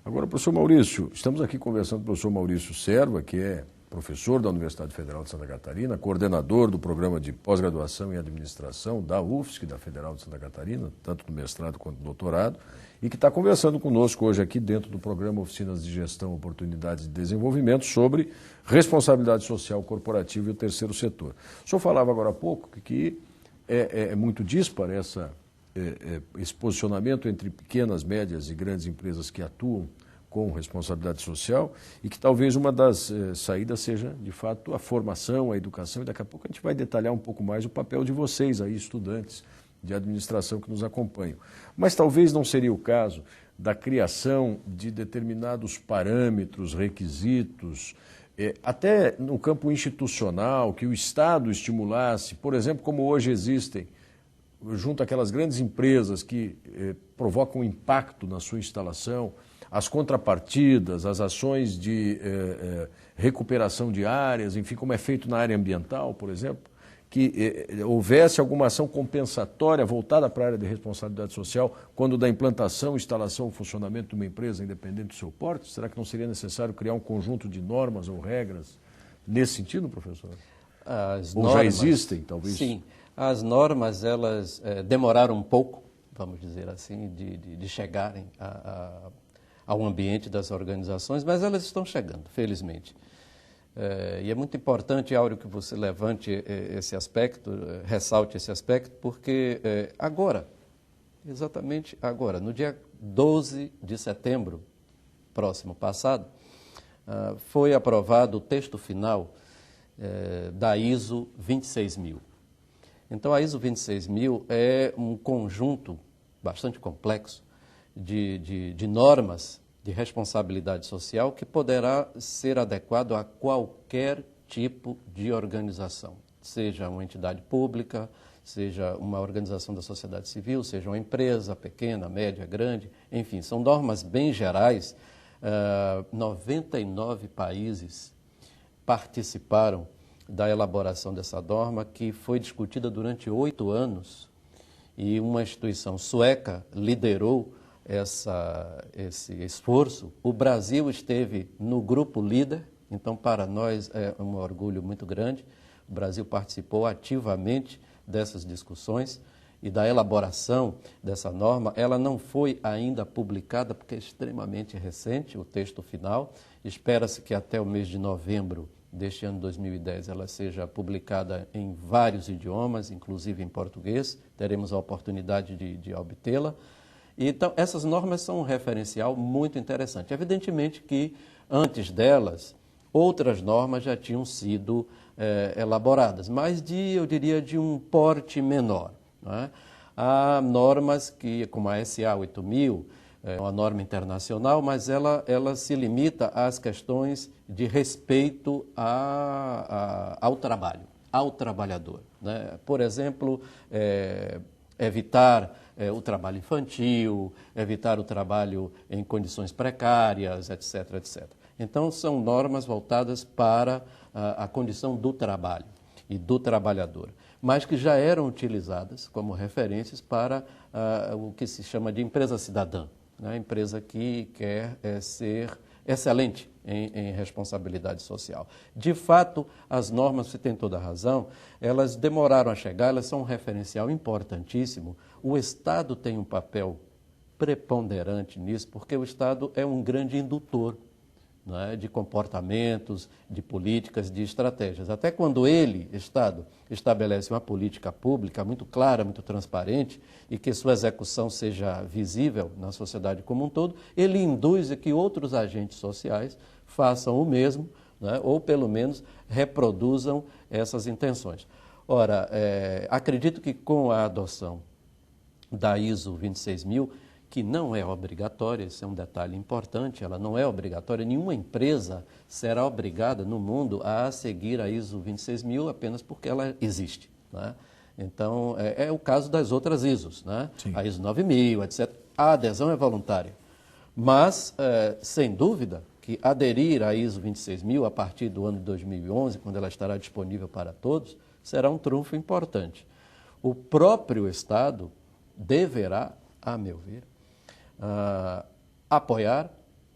Agora, professor Maurício, estamos aqui conversando com o professor Maurício Serva, que é professor da Universidade Federal de Santa Catarina, coordenador do programa de pós-graduação em administração da UFSC, da Federal de Santa Catarina, tanto no mestrado quanto no doutorado, e que está conversando conosco hoje aqui dentro do programa Oficinas de Gestão, Oportunidades de Desenvolvimento sobre responsabilidade social corporativa e o terceiro setor. O senhor falava agora há pouco que é muito dispar esse posicionamento entre pequenas, médias e grandes empresas que atuam com responsabilidade social e que talvez uma das saídas seja, de fato, a formação, a educação, e daqui a pouco a gente vai detalhar um pouco mais o papel de vocês aí, estudantes de administração que nos acompanham. Mas talvez não seria o caso da criação de determinados parâmetros, requisitos, até no campo institucional, que o Estado estimulasse, por exemplo, como hoje existem, junto àquelas grandes empresas que provocam impacto na sua instalação, as contrapartidas, as ações de recuperação de áreas, enfim, como é feito na área ambiental, por exemplo, que houvesse alguma ação compensatória voltada para a área de responsabilidade social quando da implantação, instalação ou funcionamento de uma empresa independente do seu porte? Será que não seria necessário criar um conjunto de normas ou regras nesse sentido, professor? Ou já existem, talvez? Sim, as normas, elas demoraram um pouco, vamos dizer assim, de chegarem ao ambiente das organizações, mas elas estão chegando, felizmente. E é muito importante, Áureo, que você levante esse aspecto, ressalte esse aspecto, porque agora, exatamente agora, no dia 12 de setembro, próximo passado, foi aprovado o texto final da ISO 26000. Então, a ISO 26000 é um conjunto bastante complexo de normas de responsabilidade social que poderá ser adequado a qualquer tipo de organização, seja uma entidade pública, seja uma organização da sociedade civil, seja uma empresa pequena, média, grande, enfim, são normas bem gerais. 99 países participaram da elaboração dessa norma, que foi discutida durante 8 anos, e uma instituição sueca liderou esse esforço. O Brasil esteve no grupo líder, então para nós é um orgulho muito grande. O Brasil participou ativamente dessas discussões e da elaboração dessa norma. Ela não foi ainda publicada porque é extremamente recente o texto final. Espera-se que até o mês de novembro deste ano 2010 ela seja publicada em vários idiomas, inclusive em português. Teremos a oportunidade de obtê-la. Então, essas normas são um referencial muito interessante. Evidentemente que, antes delas, outras normas já tinham sido elaboradas, mas eu diria, de um porte menor. Não é? Há normas que, como a SA 8000, é uma norma internacional, mas ela se limita às questões de respeito ao trabalho, ao trabalhador. Né? Por exemplo, evitar o trabalho infantil, evitar o trabalho em condições precárias, etc., etc. Então, são normas voltadas para a condição do trabalho e do trabalhador, mas que já eram utilizadas como referências para o que se chama de empresa cidadã, né? A empresa que quer ser excelente em responsabilidade social. De fato, as normas, você tem toda a razão, elas demoraram a chegar, elas são um referencial importantíssimo. O Estado tem um papel preponderante nisso, porque o Estado é um grande indutor, não é, de comportamentos, de políticas, de estratégias. Até quando ele, Estado, estabelece uma política pública muito clara, muito transparente, e que sua execução seja visível na sociedade como um todo, ele induz a que outros agentes sociais façam o mesmo, né, ou pelo menos reproduzam essas intenções. Ora, acredito que com a adoção da ISO 26000, que não é obrigatória, esse é um detalhe importante, ela não é obrigatória, nenhuma empresa será obrigada no mundo a seguir a ISO 26000 apenas porque ela existe, né? Então, é o caso das outras ISOs, né? A ISO 9000, etc. A adesão é voluntária, mas, sem dúvida, que aderir à ISO 26000 a partir do ano de 2011, quando ela estará disponível para todos, será um trunfo importante. O próprio Estado deverá, a meu ver, apoiar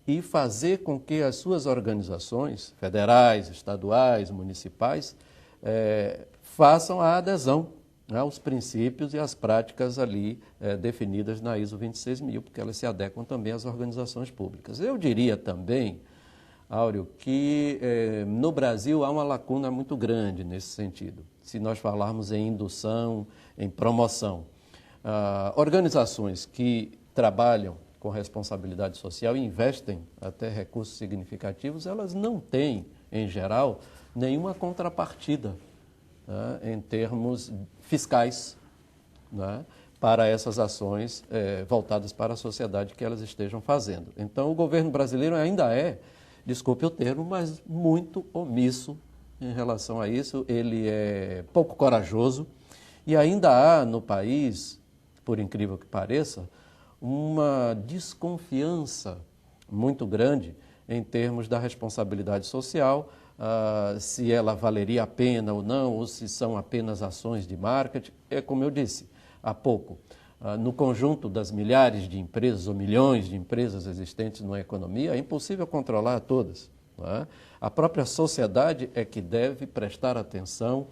e fazer com que as suas organizações, federais, estaduais, municipais, façam a adesão, né, aos princípios e às práticas ali definidas na ISO 26000, porque elas se adequam também às organizações públicas. Eu diria também, Áureo, que no Brasil há uma lacuna muito grande nesse sentido, se nós falarmos em indução, em promoção. Organizações que trabalham com responsabilidade social e investem até recursos significativos, elas não têm, em geral, nenhuma contrapartida, né, em termos fiscais, né, para essas ações voltadas para a sociedade que elas estejam fazendo. Então, o governo brasileiro ainda desculpe o termo, mas muito omisso em relação a isso. Ele é pouco corajoso e ainda há no país, por incrível que pareça, uma desconfiança muito grande em termos da responsabilidade social, se ela valeria a pena ou não, ou se são apenas ações de marketing. É como eu disse há pouco, no conjunto das milhares de empresas ou milhões de empresas existentes na economia, é impossível controlar todas, não é? A própria sociedade é que deve prestar atenção,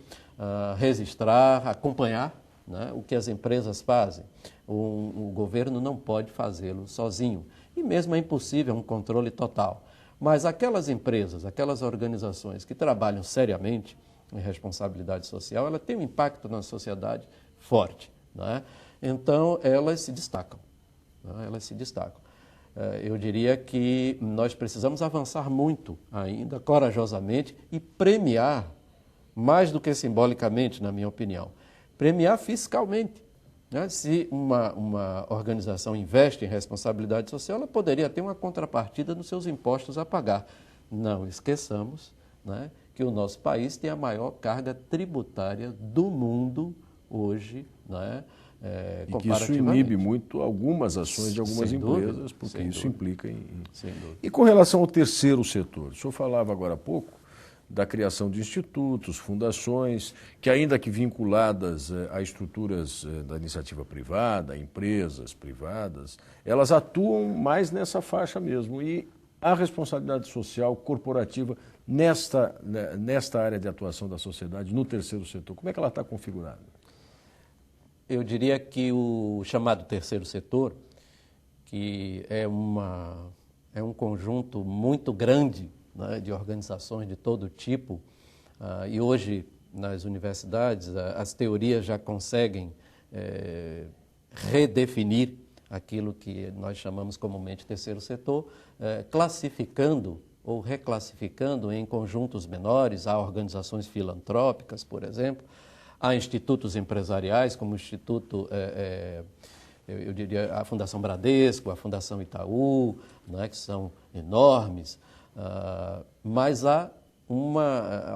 registrar, acompanhar, né, o que as empresas fazem. O governo não pode fazê-lo sozinho. E mesmo é impossível um controle total. Mas aquelas empresas, aquelas organizações que trabalham seriamente em responsabilidade social, ela tem um impacto na sociedade forte, né? Então, elas se destacam. Né? Elas se destacam. Eu diria que nós precisamos avançar muito ainda, corajosamente, e premiar, mais do que simbolicamente, na minha opinião, premiar fiscalmente. Né? Se uma organização investe em responsabilidade social, ela poderia ter uma contrapartida nos seus impostos a pagar. Não esqueçamos, né, que o nosso país tem a maior carga tributária do mundo hoje, né, e que isso inibe muito algumas ações de algumas empresas, porque isso implica em... E com relação ao terceiro setor, o senhor falava agora há pouco da criação de institutos, fundações, que ainda que vinculadas a estruturas da iniciativa privada, empresas privadas, elas atuam mais nessa faixa mesmo. E a responsabilidade social corporativa nesta área de atuação da sociedade, no terceiro setor, como é que ela está configurada? Eu diria que o chamado terceiro setor, que é um conjunto muito grande, né, de organizações de todo tipo, e hoje nas universidades as teorias já conseguem redefinir aquilo que nós chamamos comumente terceiro setor, classificando ou reclassificando em conjuntos menores. Há organizações filantrópicas, por exemplo, há institutos empresariais, como o Instituto, eu diria, a Fundação Bradesco, a Fundação Itaú, né, que são enormes, mas há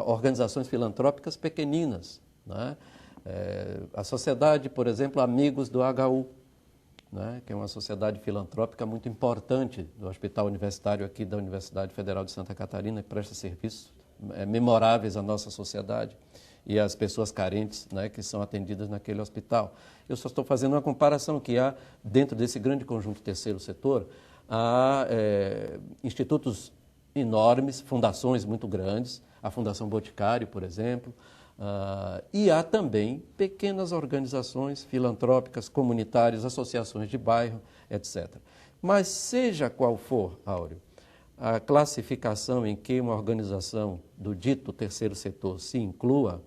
organizações filantrópicas pequeninas, né? A sociedade, por exemplo, Amigos do HU, né, que é uma sociedade filantrópica muito importante do Hospital Universitário aqui da Universidade Federal de Santa Catarina, que presta serviços memoráveis à nossa sociedade e às pessoas carentes, né, que são atendidas naquele hospital. Eu só estou fazendo uma comparação que há, dentro desse grande conjunto terceiro setor, há institutos enormes, fundações muito grandes, a Fundação Boticário, por exemplo, e há também pequenas organizações filantrópicas, comunitárias, associações de bairro, etc. Mas seja qual for, Áureo, a classificação em que uma organização do dito terceiro setor se inclua,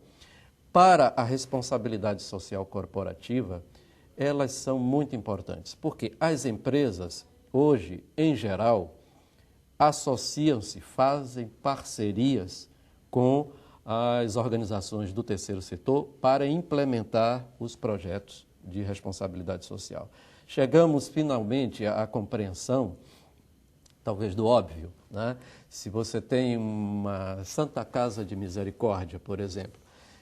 para a responsabilidade social corporativa, elas são muito importantes, porque as empresas, hoje, em geral, associam-se, fazem parcerias com as organizações do terceiro setor para implementar os projetos de responsabilidade social. Chegamos finalmente à compreensão, talvez do óbvio, né? Se você tem uma Santa Casa de Misericórdia, por exemplo,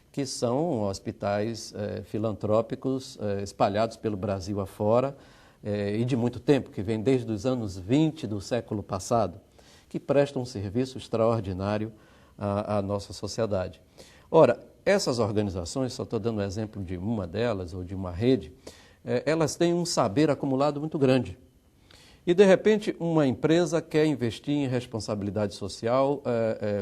que são hospitais filantrópicos espalhados pelo Brasil afora, e de muito tempo, que vem desde os anos 20 do século passado, que prestam um serviço extraordinário à nossa sociedade. Ora, essas organizações, só estou dando o exemplo de uma delas, ou de uma rede, elas têm um saber acumulado muito grande. E, de repente, uma empresa quer investir em responsabilidade social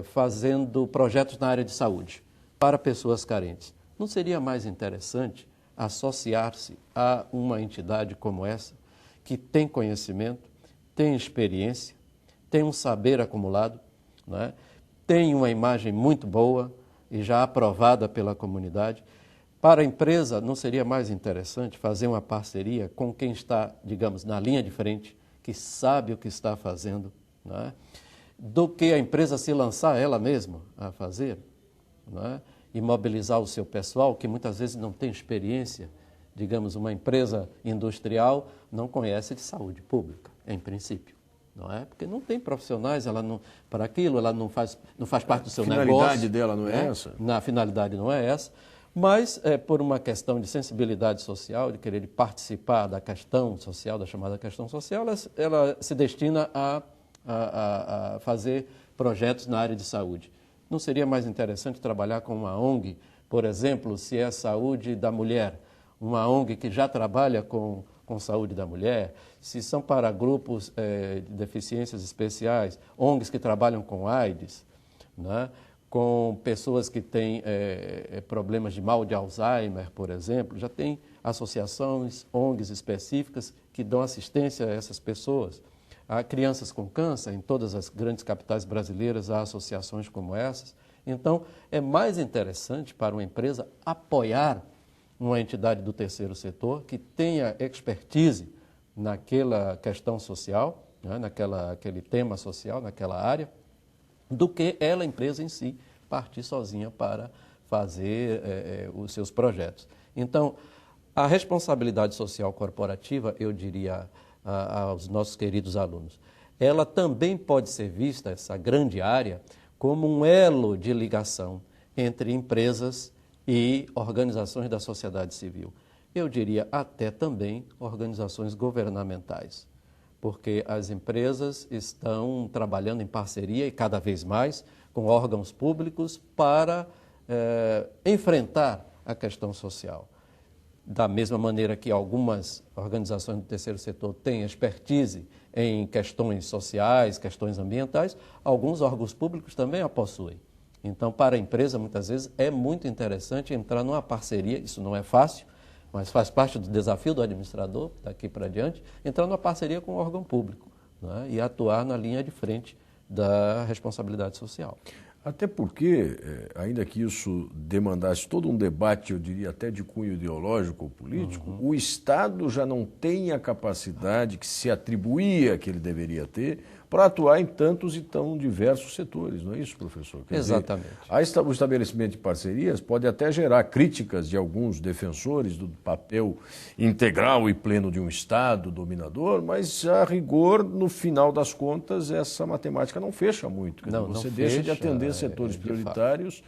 fazendo projetos na área de saúde para pessoas carentes. Não seria mais interessante associar-se a uma entidade como essa, que tem conhecimento, tem experiência, tem um saber acumulado, né? Tem uma imagem muito boa e já aprovada pela comunidade? Para a empresa, não seria mais interessante fazer uma parceria com quem está, digamos, na linha de frente, que sabe o que está fazendo, né? Do que a empresa se lançar ela mesma a fazer, né? E mobilizar o seu pessoal, que muitas vezes não tem experiência. Digamos, uma empresa industrial não conhece de saúde pública, em princípio. Não é? Porque não tem profissionais para aquilo, ela não faz parte do seu negócio. A finalidade dela não é essa? A finalidade não é essa. Mas, por uma questão de sensibilidade social, de querer participar da questão social, da chamada questão social, ela se destina a fazer projetos na área de saúde. Não seria mais interessante trabalhar com uma ONG, por exemplo, se é a saúde da mulher, uma ONG que já trabalha com saúde da mulher, se são para grupos de deficiências especiais, ONGs que trabalham com AIDS, né? Com pessoas que têm problemas de mal de Alzheimer, por exemplo, já tem associações, ONGs específicas que dão assistência a essas pessoas. Há crianças com câncer, em todas as grandes capitais brasileiras há associações como essas. Então, é mais interessante para uma empresa apoiar uma entidade do terceiro setor que tenha expertise naquela questão social, né, naquele tema social, naquela área, do que ela, a empresa em si, partir sozinha para fazer os seus projetos. Então, a responsabilidade social corporativa, eu diria aos nossos queridos alunos, ela também pode ser vista, essa grande área, como um elo de ligação entre empresas e organizações da sociedade civil. Eu diria até também organizações governamentais, porque as empresas estão trabalhando em parceria e cada vez mais com órgãos públicos para enfrentar a questão social. Da mesma maneira que algumas organizações do terceiro setor têm expertise em questões sociais, questões ambientais, alguns órgãos públicos também a possuem. Então, para a empresa, muitas vezes, é muito interessante entrar numa parceria, isso não é fácil, mas faz parte do desafio do administrador, daqui para diante, entrar numa parceria com o órgão público, né, e atuar na linha de frente da responsabilidade social. Até porque, ainda que isso demandasse todo um debate, eu diria até de cunho ideológico ou político, o Estado já não tem a capacidade que se atribuía que ele deveria ter para atuar em tantos e tão diversos setores, não é isso, professor? Quer Exatamente. dizer, o estabelecimento de parcerias pode até gerar críticas de alguns defensores do papel integral e pleno de um Estado dominador, mas, a rigor, no final das contas, essa matemática não fecha muito. Quer dizer, você deixa de atender setores prioritários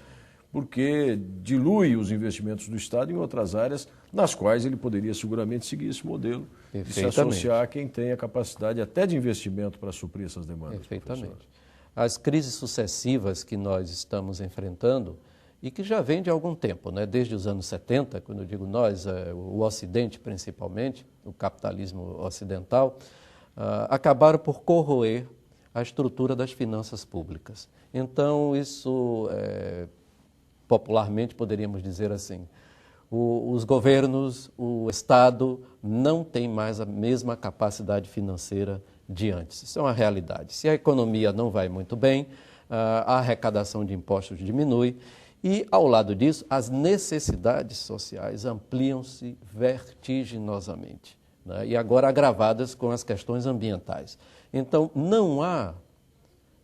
porque dilui os investimentos do Estado em outras áreas nas quais ele poderia seguramente seguir esse modelo de se associar a quem tem a capacidade até de investimento para suprir essas demandas. Perfeitamente. Professor. As crises sucessivas que nós estamos enfrentando e que já vem de algum tempo, né? Desde os anos 70, quando eu digo nós, o Ocidente principalmente, o capitalismo ocidental, acabaram por corroer a estrutura das finanças públicas. Então, isso, popularmente, poderíamos dizer assim, os governos, o Estado não tem mais a mesma capacidade financeira de antes. Isso é uma realidade. Se a economia não vai muito bem, a arrecadação de impostos diminui e, ao lado disso, as necessidades sociais ampliam-se vertiginosamente, né? E agora agravadas com as questões ambientais. Então, não há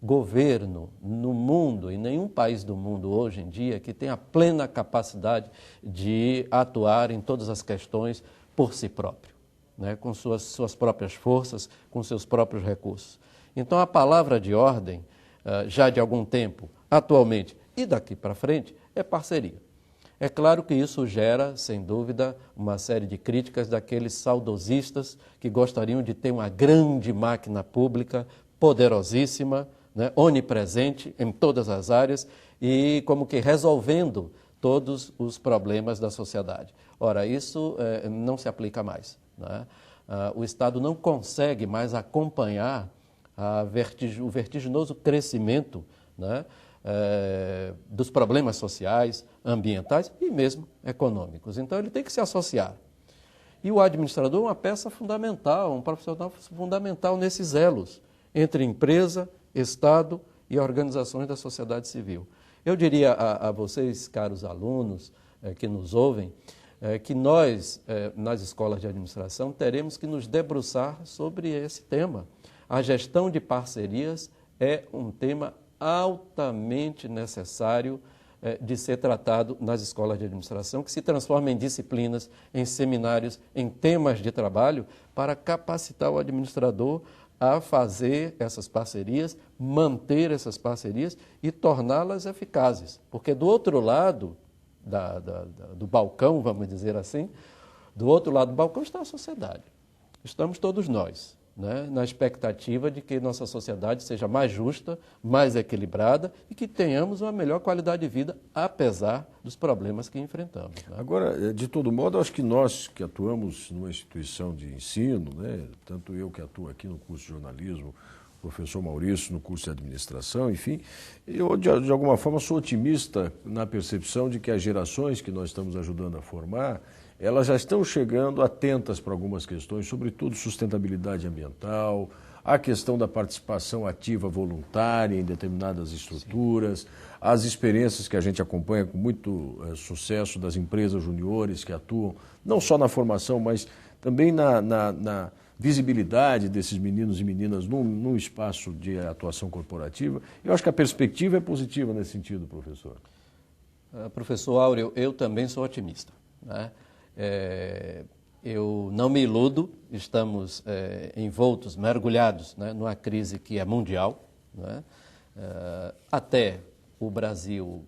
governo no mundo, em nenhum país do mundo hoje em dia, que tenha plena capacidade de atuar em todas as questões por si próprio, né? Com suas próprias forças, com seus próprios recursos. Então, a palavra de ordem, já de algum tempo, atualmente e daqui para frente, é parceria. É claro que isso gera, sem dúvida, uma série de críticas daqueles saudosistas que gostariam de ter uma grande máquina pública, poderosíssima, né, onipresente em todas as áreas e como que resolvendo todos os problemas da sociedade. Ora, isso não se aplica mais, né? o Estado não consegue mais acompanhar o vertiginoso crescimento, né, dos problemas sociais, ambientais e mesmo econômicos. Então, ele tem que se associar. E o administrador é uma peça fundamental, um profissional fundamental nesses elos entre empresa, Estado e organizações da sociedade civil. Eu diria a vocês, caros alunos que nos ouvem, que nós, nas escolas de administração, teremos que nos debruçar sobre esse tema. A gestão de parcerias é um tema altamente necessário de ser tratado nas escolas de administração, que se transforma em disciplinas, em seminários, em temas de trabalho, para capacitar o administrador a fazer essas parcerias, manter essas parcerias e torná-las eficazes. Porque do outro lado do balcão, vamos dizer assim, do outro lado do balcão está a sociedade. Estamos todos nós, né, na expectativa de que nossa sociedade seja mais justa, mais equilibrada e que tenhamos uma melhor qualidade de vida, apesar dos problemas que enfrentamos. Né? Agora, de todo modo, acho que nós que atuamos numa instituição de ensino, né, tanto eu que atuo aqui no curso de jornalismo, o professor Maurício no curso de administração, enfim, eu de alguma forma sou otimista na percepção de que as gerações que nós estamos ajudando a formar, elas já estão chegando atentas para algumas questões, sobretudo sustentabilidade ambiental, a questão da participação ativa voluntária em determinadas estruturas, sim, as experiências que a gente acompanha com muito sucesso das empresas juniores que atuam, não só na formação, mas também na visibilidade desses meninos e meninas num espaço de atuação corporativa. Eu acho que a perspectiva é positiva nesse sentido, professor. Professor Áureo, eu também sou otimista, né? Eu não me iludo, estamos envoltos, mergulhados, né, numa crise que é mundial, né? Até o Brasil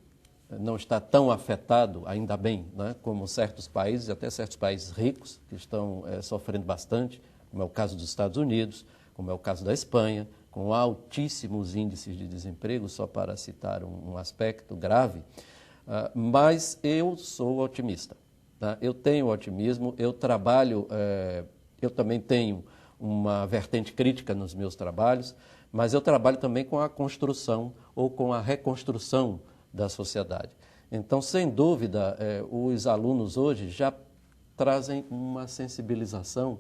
não está tão afetado, ainda bem, né, como certos países, até certos países ricos, que estão sofrendo bastante, como é o caso dos Estados Unidos, como é o caso da Espanha, com altíssimos índices de desemprego, só para citar um aspecto grave, mas eu sou otimista. Eu tenho otimismo, eu trabalho, eu também tenho uma vertente crítica nos meus trabalhos, mas eu trabalho também com a construção ou com a reconstrução da sociedade. Então, sem dúvida, os alunos hoje já trazem uma sensibilização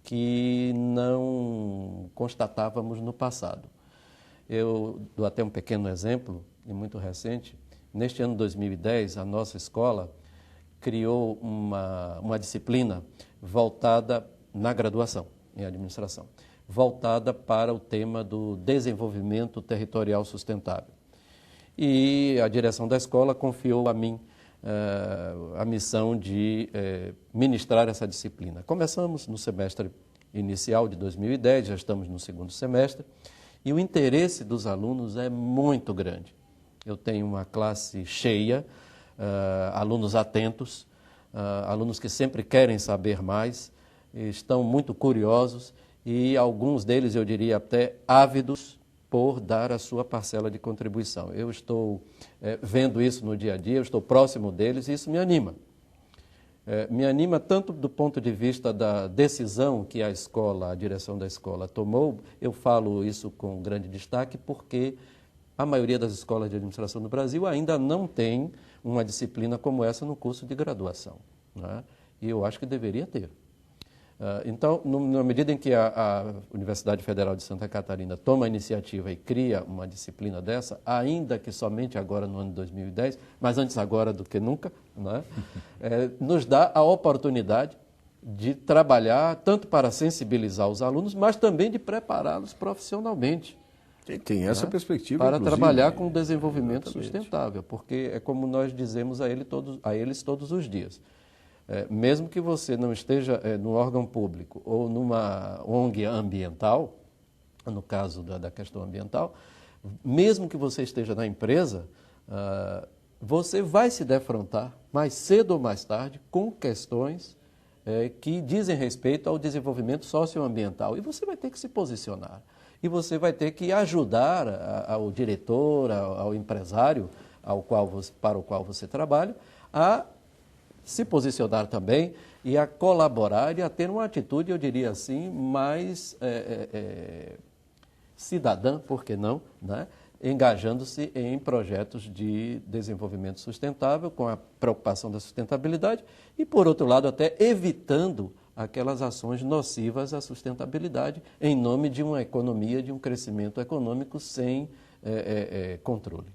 que não constatávamos no passado. Eu dou até um pequeno exemplo, e muito recente. Neste ano 2010, a nossa escola criou uma disciplina voltada na graduação em administração, voltada para o tema do desenvolvimento territorial sustentável. E a direção da escola confiou a mim a missão de ministrar essa disciplina. Começamos no semestre inicial de 2010, já estamos no segundo semestre, e o interesse dos alunos é muito grande. Eu tenho uma classe cheia, alunos atentos, alunos que sempre querem saber mais, estão muito curiosos e alguns deles, eu diria até ávidos por dar a sua parcela de contribuição. Eu estou vendo isso no dia a dia, eu estou próximo deles e isso me anima. Me anima tanto do ponto de vista da decisão que a direção da escola tomou, eu falo isso com grande destaque porque a maioria das escolas de administração no Brasil ainda não tem uma disciplina como essa no curso de graduação, né? E eu acho que deveria ter. Então, na medida em que a Universidade Federal de Santa Catarina toma a iniciativa e cria uma disciplina dessa, ainda que somente agora no ano de 2010, mas antes agora do que nunca, né? Nos dá a oportunidade de trabalhar tanto para sensibilizar os alunos, mas também de prepará-los profissionalmente. Tem essa perspectiva, para inclusive, trabalhar com o desenvolvimento sustentável, porque é como nós dizemos a eles todos os dias. Mesmo que você não esteja no órgão público ou numa ONG ambiental, no caso da questão ambiental, mesmo que você esteja na empresa, você vai se defrontar, mais cedo ou mais tarde, com questões que dizem respeito ao desenvolvimento socioambiental. E você vai ter que se posicionar. E você vai ter que ajudar ao diretor, ao empresário para o qual você trabalha, a se posicionar também e a colaborar e a ter uma atitude, eu diria assim, mais cidadã, por que não, né? Engajando-se em projetos de desenvolvimento sustentável, com a preocupação da sustentabilidade e, por outro lado, até evitando aquelas ações nocivas à sustentabilidade em nome de uma economia, de um crescimento econômico sem controle.